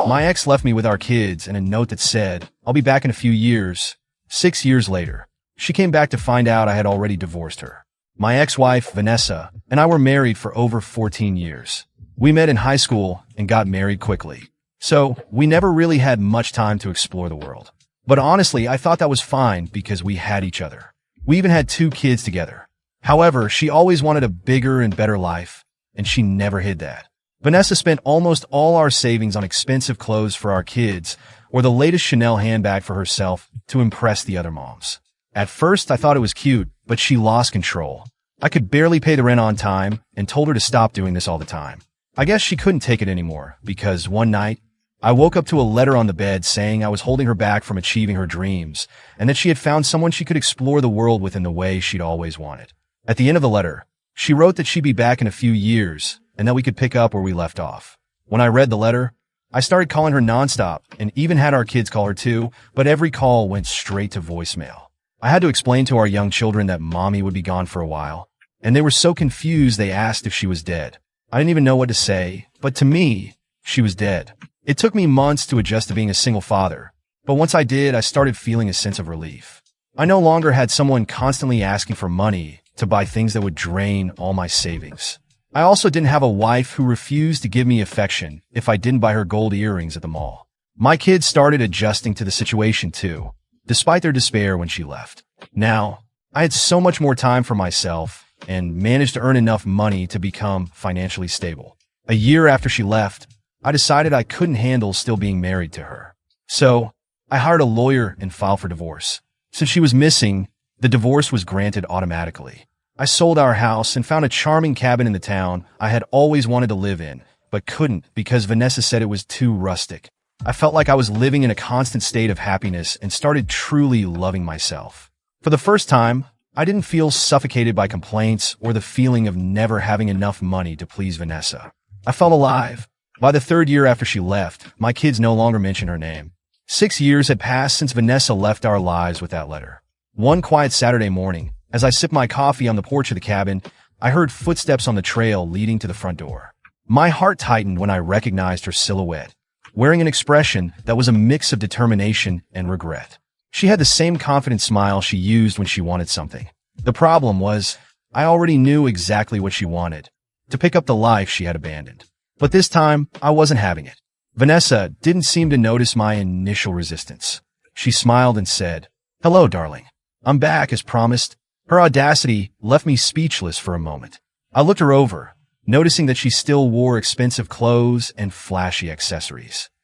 My ex left me with our kids and a note that said, "I'll be back in a few years." 6 years later, she came back to find out I had already divorced her. My ex-wife, Vanessa, and I were married for over 14 years. We met in high school and got married quickly. So, we never really had much time to explore the world. But honestly, I thought that was fine because we had each other. We even had 2 kids together. However, she always wanted a bigger and better life, and she never hid that. Vanessa spent almost all our savings on expensive clothes for our kids or the latest Chanel handbag for herself to impress the other moms. At first, I thought it was cute, but she lost control. I could barely pay the rent on time and told her to stop doing this all the time. I guess she couldn't take it anymore because one night, I woke up to a letter on the bed saying I was holding her back from achieving her dreams and that she had found someone she could explore the world with in the way she'd always wanted. At the end of the letter, she wrote that she'd be back in a few years and that we could pick up where we left off. When I read the letter, I started calling her nonstop and even had our kids call her too, but every call went straight to voicemail. I had to explain to our young children that mommy would be gone for a while, and they were so confused they asked if she was dead. I didn't even know what to say, but to me, she was dead. It took me months to adjust to being a single father, but once I did, I started feeling a sense of relief. I no longer had someone constantly asking for money to buy things that would drain all my savings. I also didn't have a wife who refused to give me affection if I didn't buy her gold earrings at the mall. My kids started adjusting to the situation too, despite their despair when she left. Now, I had so much more time for myself and managed to earn enough money to become financially stable. A year after she left, I decided I couldn't handle still being married to her. So, I hired a lawyer and filed for divorce. Since she was missing, the divorce was granted automatically. I sold our house and found a charming cabin in the town I had always wanted to live in, but couldn't because Vanessa said it was too rustic. I felt like I was living in a constant state of happiness and started truly loving myself. For the first time, I didn't feel suffocated by complaints or the feeling of never having enough money to please Vanessa. I felt alive. By the 3rd year after she left, my kids no longer mentioned her name. 6 years had passed since Vanessa left our lives with that letter. One quiet Saturday morning, as I sipped my coffee on the porch of the cabin, I heard footsteps on the trail leading to the front door. My heart tightened when I recognized her silhouette, wearing an expression that was a mix of determination and regret. She had the same confident smile she used when she wanted something. The problem was, I already knew exactly what she wanted, to pick up the life she had abandoned. But this time, I wasn't having it. Vanessa didn't seem to notice my initial resistance. She smiled and said, "Hello, darling. I'm back as promised." Her audacity left me speechless for a moment. I looked her over, noticing that she still wore expensive clothes and flashy accessories.